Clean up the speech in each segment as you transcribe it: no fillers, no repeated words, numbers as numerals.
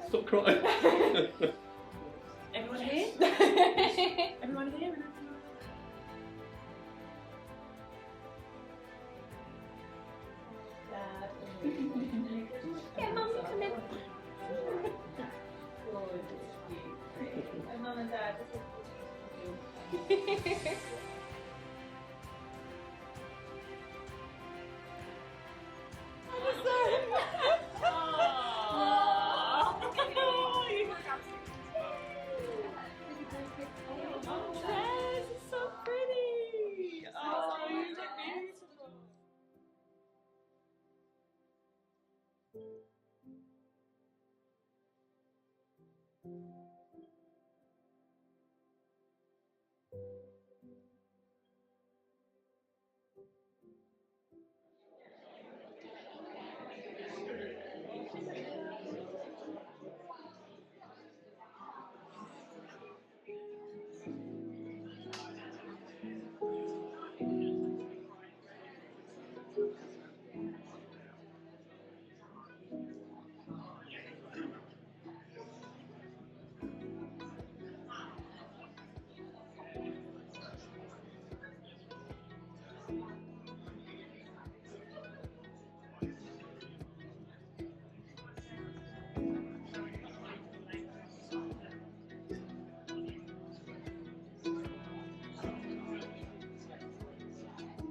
Stop crying. Everyone here? Everyone here? Yeah, Mum, come in. And Mum and Dad.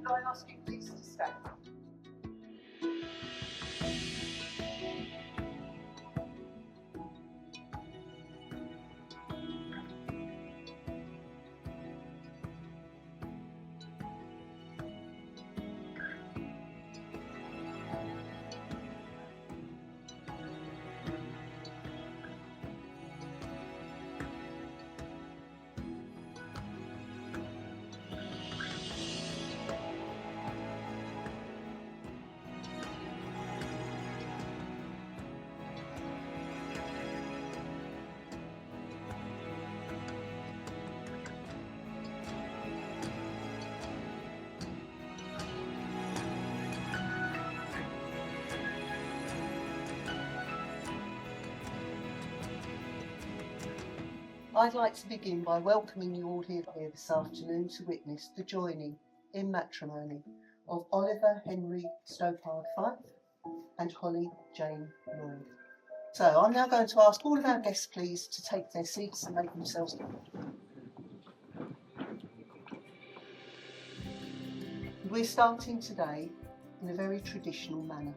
Can I ask you please to stand? I'd like to begin by welcoming you all here this afternoon to witness the joining in matrimony of Oliver Henry Stoppard Fife and Holly Jane Lloyd. So I'm now going to ask all of our guests, please, to take their seats and make themselves comfortable. We're starting today in a very traditional manner.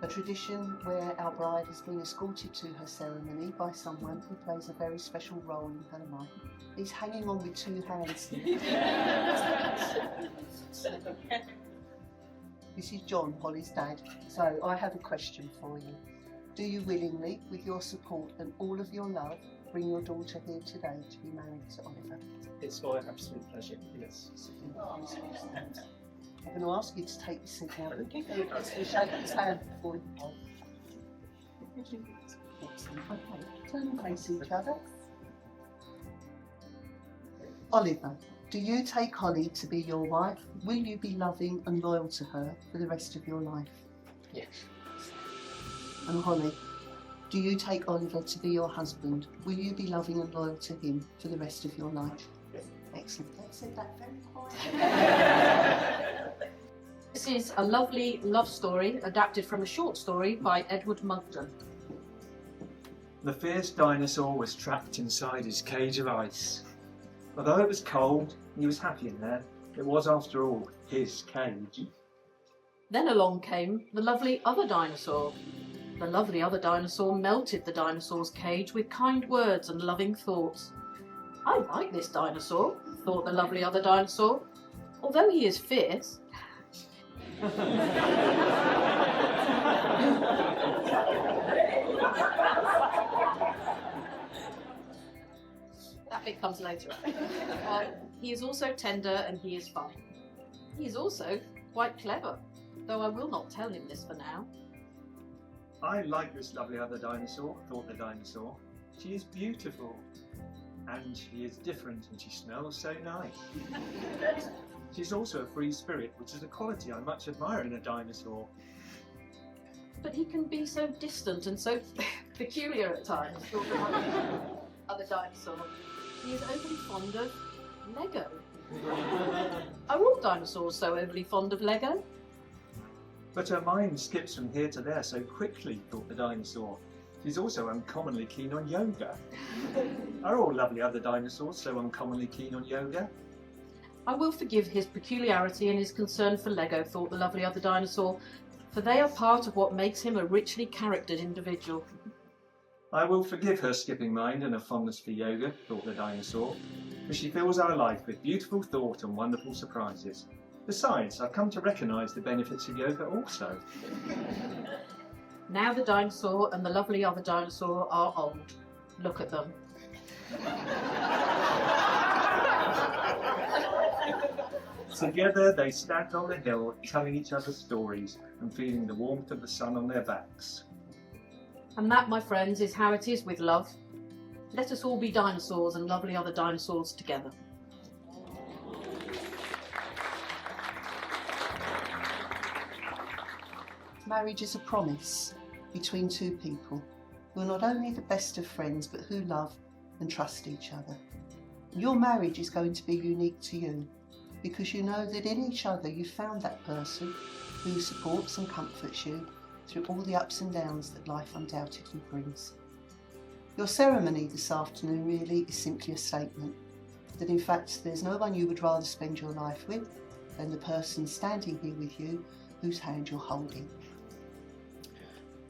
A tradition where our bride has been escorted to her ceremony by someone who plays a very special role in her life. He's hanging on with two hands. This is John, Holly's dad. So I have a question for you. Do you willingly, with your support and all of your love, bring your daughter here today to be married to Oliver? It's my absolute pleasure, yes. I'm going to ask you to take your seat now. So shake his hand before you go. Excellent. Okay, turn and face each other. Oliver, do you take Holly to be your wife? Will you be loving and loyal to her for the rest of your life? Yes. And Holly, do you take Oliver to be your husband? Will you be loving and loyal to him for the rest of your life? Yes. Excellent. Let's say that very quietly. This is a lovely love story adapted from a short story by Edward Monckton. The fierce dinosaur was trapped inside his cage of ice. Although it was cold, he was happy in there. It was, after all, his cage. Then along came the lovely other dinosaur. The lovely other dinosaur melted the dinosaur's cage with kind words and loving thoughts. I like this dinosaur, thought the lovely other dinosaur. Although he is fierce, that bit comes later. He is also tender and he is fun. He is also quite clever, though I will not tell him this for now. I like this lovely other dinosaur, thought the dinosaur. She is beautiful. And she is different and she smells so nice. She's also a free spirit, which is a quality I much admire in a dinosaur. But he can be so distant and so peculiar at times, thought the other dinosaur. He is overly fond of Lego. Are all dinosaurs so overly fond of Lego? But her mind skips from here to there so quickly, thought the dinosaur. She's also uncommonly keen on yoga. Are all lovely other dinosaurs so uncommonly keen on yoga? I will forgive his peculiarity and his concern for Lego, thought the lovely other dinosaur, for they are part of what makes him a richly charactered individual. I will forgive her skipping mind and her fondness for yoga, thought the dinosaur, for she fills our life with beautiful thought and wonderful surprises. Besides, I've come to recognise the benefits of yoga also. Now the dinosaur and the lovely other dinosaur are old. Look at them. Together they stand on the hill, telling each other stories and feeling the warmth of the sun on their backs. And that, my friends, is how it is with love. Let us all be dinosaurs and lovely other dinosaurs together. Marriage is a promise between two people who are not only the best of friends but who love and trust each other. Your marriage is going to be unique to you because you know that in each other you found that person who supports and comforts you through all the ups and downs that life undoubtedly brings. Your ceremony this afternoon really is simply a statement that in fact there's no one you would rather spend your life with than the person standing here with you whose hand you're holding.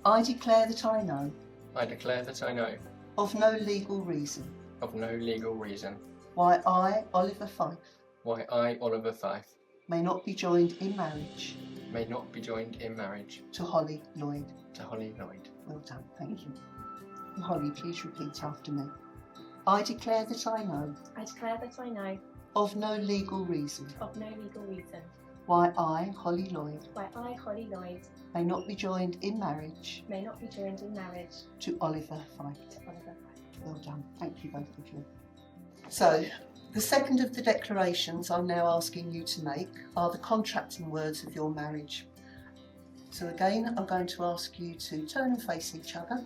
I declare that I know, I declare that I know, of no legal reason, of no legal reason, why I, Oliver Fife, why I, Oliver Fife, may not be joined in marriage may not be joined in marriage to Holly Lloyd. to Holly Lloyd. Well done, thank you. And Holly, please repeat after me. I declare that I know, I declare that I know, of no legal reason, of no legal reason, why I, Holly Lloyd, why I, Holly Lloyd, may not be joined in marriage may not be joined in marriage to Oliver Fife. to Oliver Fife. Well done, thank you both of you. So, the second of the declarations I'm now asking you to make are the contracting words of your marriage. So again, I'm going to ask you to turn and face each other.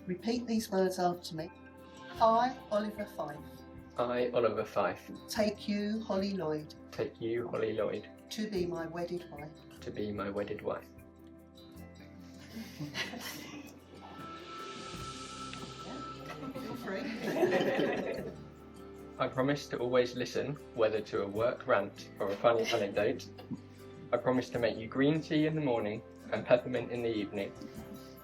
Repeat these words after me. I, Oliver Fife, I, Oliver Fife, take you, Holly Lloyd, take you, Holly Lloyd, to be my wedded wife. to be my wedded wife. I promise to always listen, whether to a work rant or a funny anecdote. I promise to make you green tea in the morning and peppermint in the evening.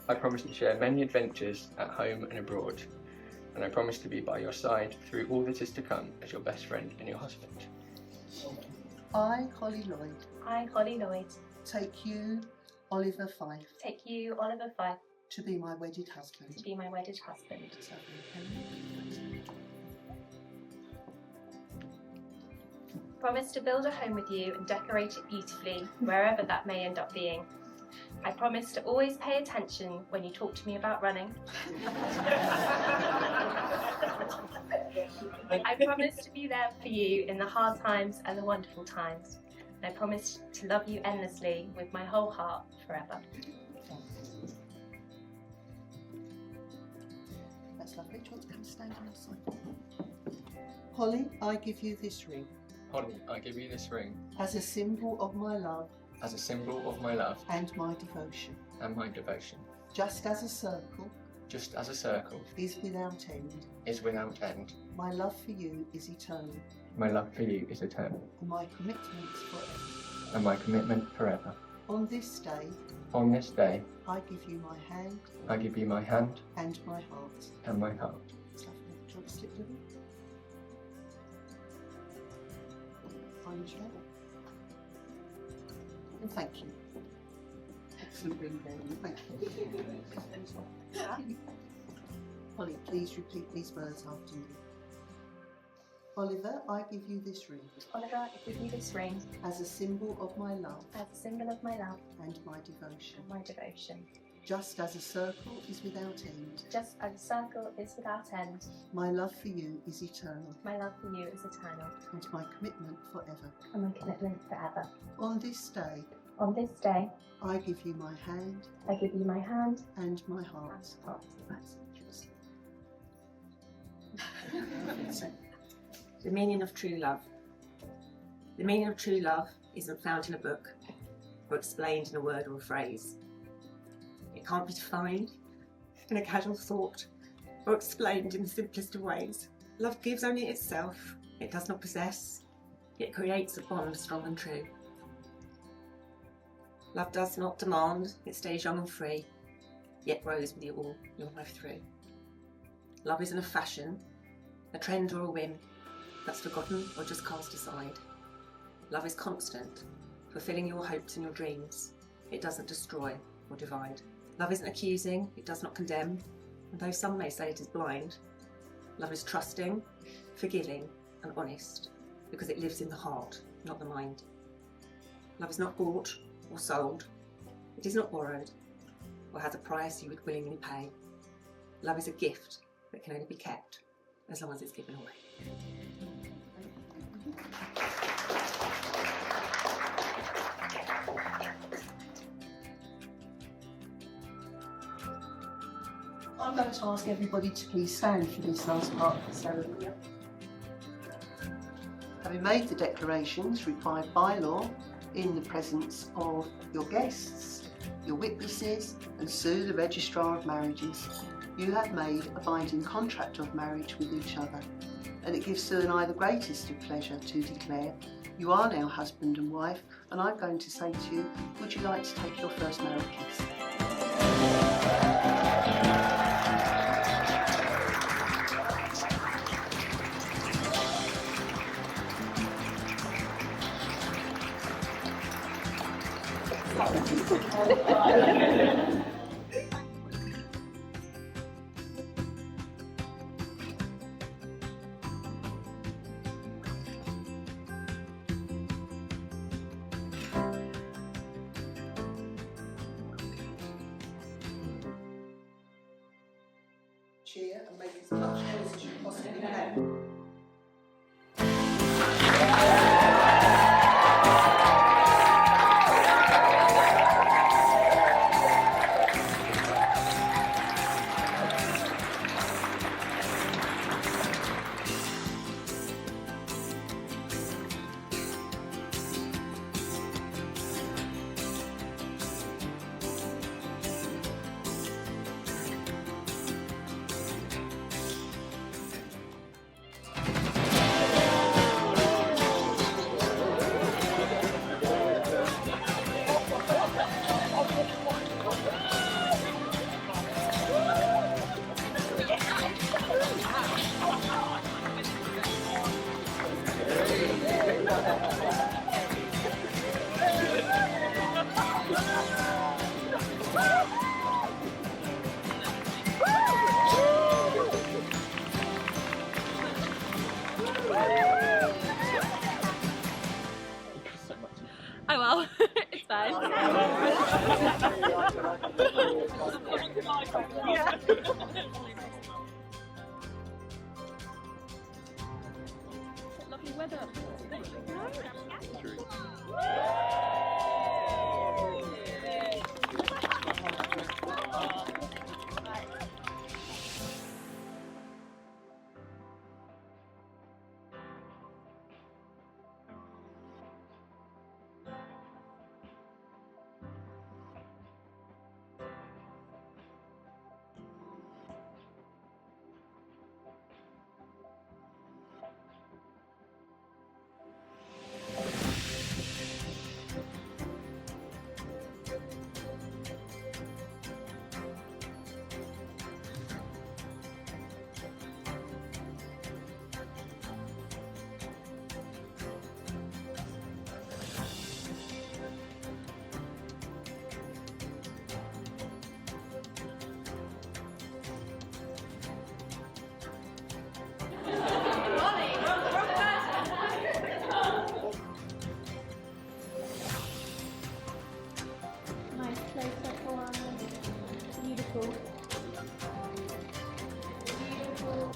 I promise to share many adventures at home and abroad. And I promise to be by your side through all that is to come as your best friend and your husband. I, Holly Lloyd, I, Holly Lloyd, take you, Oliver Fife, take you, Oliver Fife, to be my wedded husband. to be my wedded husband. Promise to build a home with you and decorate it beautifully, wherever that may end up being. I promise to always pay attention when you talk to me about running. I promise to be there for you in the hard times and the wonderful times. And I promise to love you endlessly with my whole heart forever. That's lovely. Do you want to come stand on the side? Holly, I give you this ring Holly, I give you this ring as a symbol of my love as a symbol of my love and my devotion. and my devotion. Just as a circle Just as a circle is without end, is without end, my love for you is eternal, my love for you is eternal, and my commitment is forever. and my commitment forever. On this day, On this day, I give you my hand I give you my hand and my heart. and my heart. It's lovely. Do you want to slip it in? I'm sure. And thank you. Excellent ring there. Thank you. Holly, please repeat these words after me. Oliver, I give you this ring Oliver, I give you this ring as a symbol of my love as a symbol of my love and my devotion. and my devotion. Just as a circle is without end, Just as a circle is without end, my love for you is eternal, my love for you is eternal, and my commitment forever. and my commitment forever. On this day, On this day, I give you my hand I give you my hand and my heart. and heart. That's interesting. The meaning of true love. The meaning of true love isn't found in a book or explained in a word or a phrase. It can't be defined in a casual thought or explained in the simplest of ways. Love gives only itself. It does not possess. It creates a bond strong and true. Love does not demand. It stays young and free, yet grows with you all your life through. Love isn't a fashion, a trend or a whim that's forgotten or just cast aside. Love is constant, fulfilling your hopes and your dreams. It doesn't destroy or divide. Love isn't accusing, it does not condemn, and though some may say it is blind, love is trusting, forgiving and honest, because it lives in the heart, not the mind. Love is not bought or sold, it is not borrowed, or has a price you would willingly pay. Love is a gift that can only be kept as long as it's given away. I'm going to ask everybody to please stand for this last part of the ceremony. Having made the declarations required by law in the presence of your guests, your witnesses and Sue, the Registrar of Marriages, you have made a binding contract of marriage with each other, and it gives Sue and I the greatest of pleasure to declare you are now husband and wife, and I'm going to say to you, would you like to take your first married kiss? Cheer and make as much noise as you possibly can. Oh well, it's fine. Lovely weather. Nice close up one. Beautiful. Beautiful.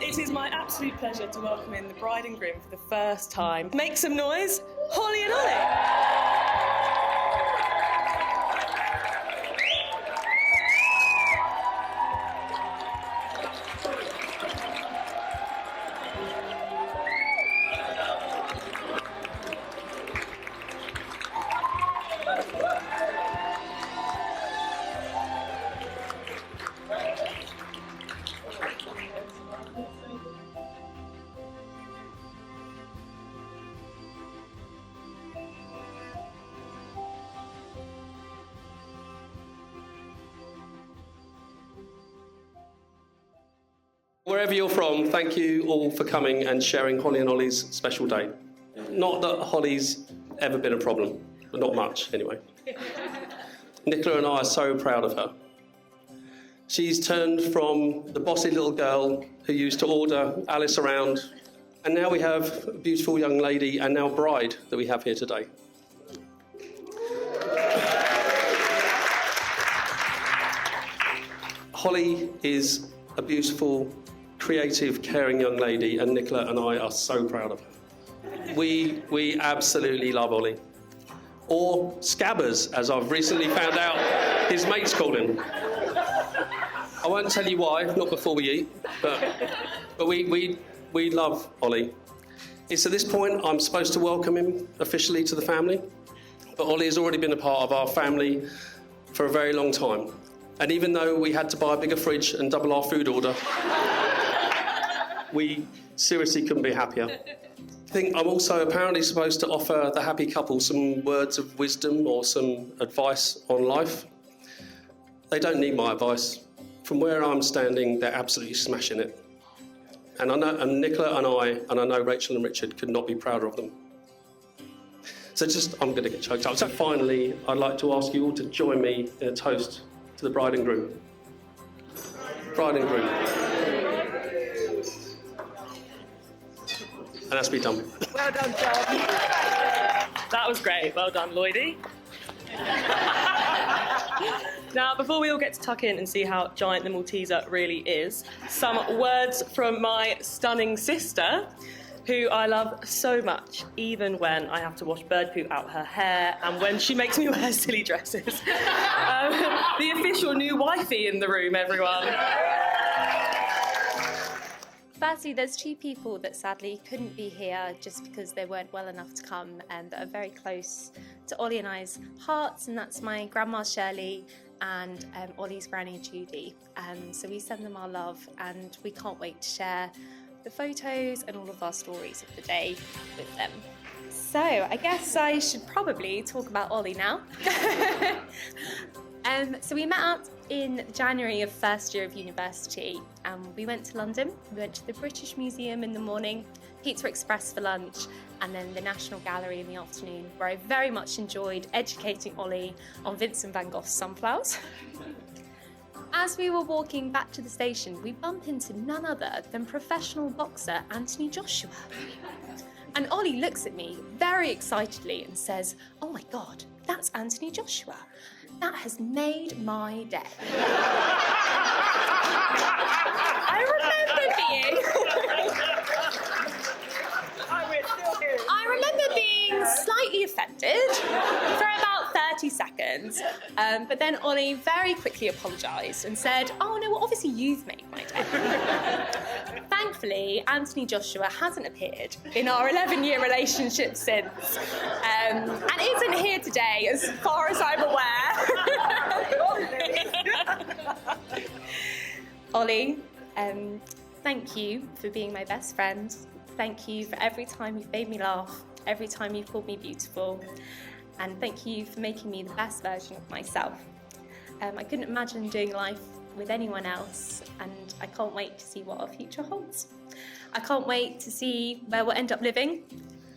It is my absolute pleasure to welcome in the bride and groom for the first time. Make some noise, Hollie and Ollie! Wherever you're from, thank you all for coming and sharing Hollie and Ollie's special day. Not that Hollie's ever been a problem, but not much anyway. Nicola and I are so proud of her. She's turned from the bossy little girl who used to order Alice around, and now we have a beautiful young lady and now bride that we have here today. Hollie is a beautiful, creative, caring young lady, and Nicola and I are so proud of her. We absolutely love Ollie. Or Scabbers, as I've recently found out his mates call him. I won't tell you why, not before we eat, but we love Ollie. It's at this point I'm supposed to welcome him officially to the family, but Ollie has already been a part of our family for a very long time. And even though we had to buy a bigger fridge and double our food order, we seriously couldn't be happier. I think I'm also apparently supposed to offer the happy couple some words of wisdom or some advice on life. They don't need my advice. From where I'm standing, they're absolutely smashing it. And I know, and Nicola and I know Rachel and Richard could not be prouder of them. So I'm going to get choked up. So finally, I'd like to ask you all to join me in a toast to the bride and groom. Bride and groom. And that's me done. Well done, John. That was great. Well done, Lloydie. Now, before we all get to tuck in and see how giant the Malteser really is, some words from my stunning sister, who I love so much, even when I have to wash bird poo out her hair and when she makes me wear silly dresses. The official new wifey in the room, everyone. Firstly, there's two people that sadly couldn't be here just because they weren't well enough to come and that are very close to Ollie and I's hearts, and that's my grandma Shirley and Ollie's granny Judy. So we send them our love and we can't wait to share the photos and all of our stories of the day with them. So I guess I should probably talk about Ollie now. So we met up in January of first year of university and we went to London. We went to the British Museum in the morning, Pizza Express for lunch, and then the National Gallery in the afternoon, where I very much enjoyed educating Ollie on Vincent van Gogh's Sunflowers. As we were walking back to the station, we bump into none other than professional boxer Anthony Joshua. And Ollie looks at me very excitedly and says, "Oh my God, that's Anthony Joshua. That has made my day." I remember being slightly offended for about 30 seconds, but then Ollie very quickly apologised and said, "Oh no, well obviously you've made my day." Thankfully, Anthony Joshua hasn't appeared in our 11-year relationship since, and isn't here today as far as I'm aware. Ollie, thank you for being my best friend. Thank you for every time you've made me laugh, every time you've called me beautiful, and thank you for making me the best version of myself. I couldn't imagine doing life with anyone else, and I can't wait to see what our future holds. I can't wait to see where we'll end up living,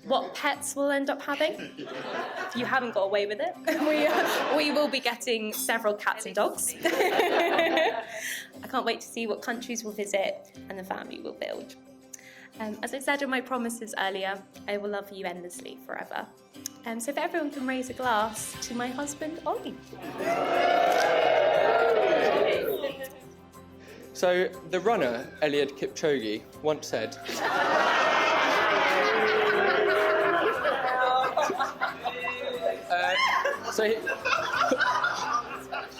what pets we'll end up having. You haven't got away with it. We will be getting several cats and dogs. I can't wait to see what countries we'll visit and the family we'll build. As I said in my promises earlier, I will love you endlessly forever. So if everyone can raise a glass to my husband, Ollie. So the runner, Eliud Kipchoge, once said,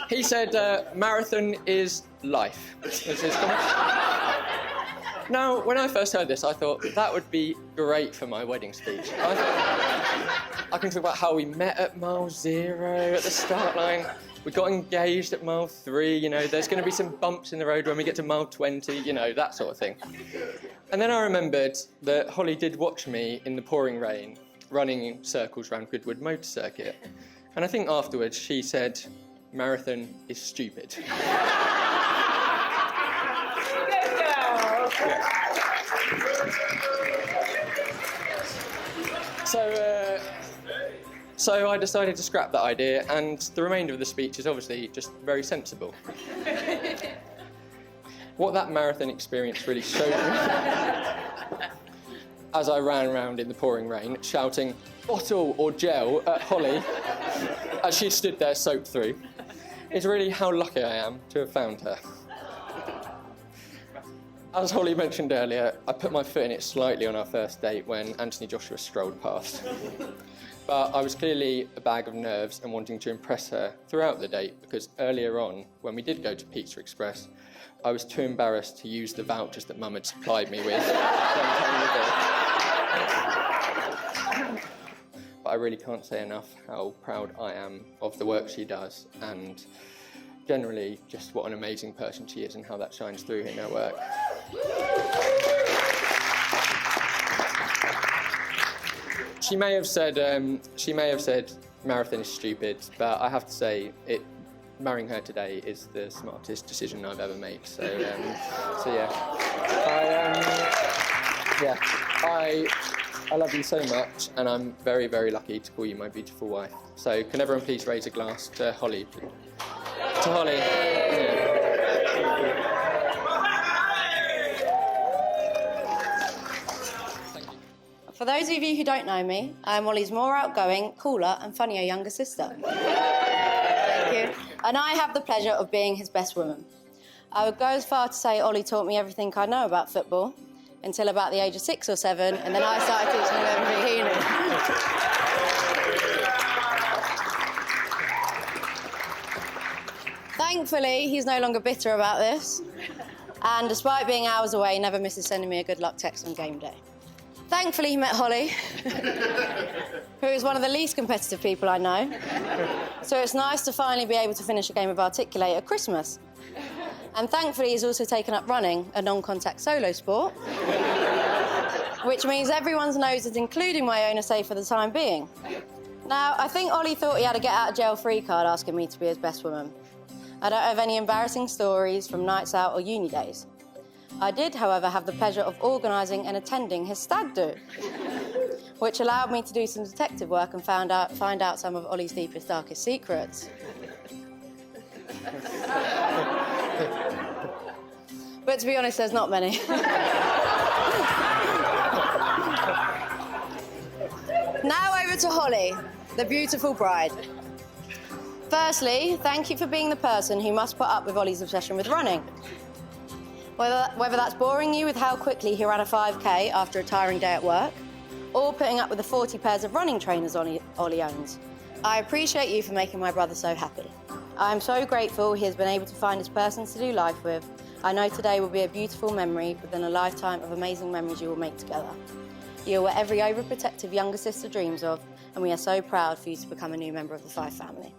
he said, marathon is life. Was his comment. Now, when I first heard this, I thought that would be great for my wedding speech. I can talk about how we met at mile 0 at the start line. We got engaged at mile 3, you know, there's going to be some bumps in the road when we get to mile 20, you know, that sort of thing. And then I remembered that Holly did watch me in the pouring rain, running in circles around Goodwood Motor Circuit. And I think afterwards she said, marathon is stupid. So I decided to scrap that idea, and the remainder of the speech is obviously just very sensible. What that marathon experience really showed me, as I ran around in the pouring rain, shouting, "Bottle or gel" at Holly, as she stood there soaked through, is really how lucky I am to have found her. As Holly mentioned earlier, I put my foot in it slightly on our first date when Anthony Joshua strolled past. But I was clearly a bag of nerves and wanting to impress her throughout the date, because earlier on, when we did go to Pizza Express, I was too embarrassed to use the vouchers that Mum had supplied me with. I really can't say enough how proud I am of the work she does, and generally just what an amazing person she is and how that shines through in her work. She may have said marathon is stupid, but I have to say marrying her today is the smartest decision I've ever made. So yeah, I love you so much, and I'm very, very lucky to call you my beautiful wife. So can everyone please raise a glass to Hollie? To Hollie. Yeah. For those of you who don't know me, I'm Ollie's more outgoing, cooler and funnier younger sister. Thank you. And I have the pleasure of being his best woman. I would go as far to say Ollie taught me everything I know about football until about the age of 6 or 7, and then I started teaching him everything he knew. Thankfully, he's no longer bitter about this, and despite being hours away, never misses sending me a good luck text on game day. Thankfully, he met Hollie, who is one of the least competitive people I know. So it's nice to finally be able to finish a game of Articulate at Christmas. And thankfully, he's also taken up running, a non-contact solo sport, which means everyone's noses, including my own, are safe for the time being. Now, I think Ollie thought he had a get-out-of-jail-free card asking me to be his best woman. I don't have any embarrassing stories from nights out or uni days. I did, however, have the pleasure of organising and attending his stag do, which allowed me to do some detective work and find out some of Ollie's deepest, darkest secrets. But to be honest, there's not many. Now over to Hollie, the beautiful bride. Firstly, thank you for being the person who must put up with Ollie's obsession with running. Whether that's boring you with how quickly he ran a 5K after a tiring day at work, or putting up with the 40 pairs of running trainers Ollie owns. I appreciate you for making my brother so happy. I am so grateful he has been able to find his person to do life with. I know today will be a beautiful memory within a lifetime of amazing memories you will make together. You are what every overprotective younger sister dreams of, and we are so proud for you to become a new member of the Five family.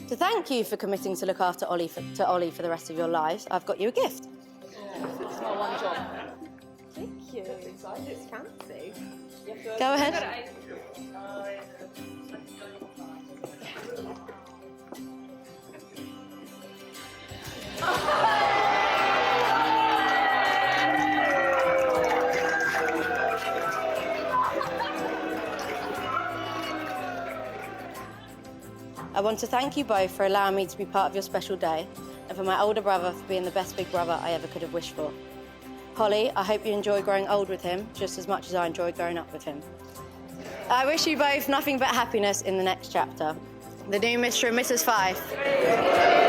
To thank you for committing to look after Ollie for the rest of your lives, I've got you a gift. It's not one job. Thank you. It's fancy. Go ahead. I want to thank you both for allowing me to be part of your special day, and for my older brother for being the best big brother I ever could have wished for. Hollie, I hope you enjoy growing old with him just as much as I enjoyed growing up with him. I wish you both nothing but happiness in the next chapter. The new Mr. and Mrs. Fife.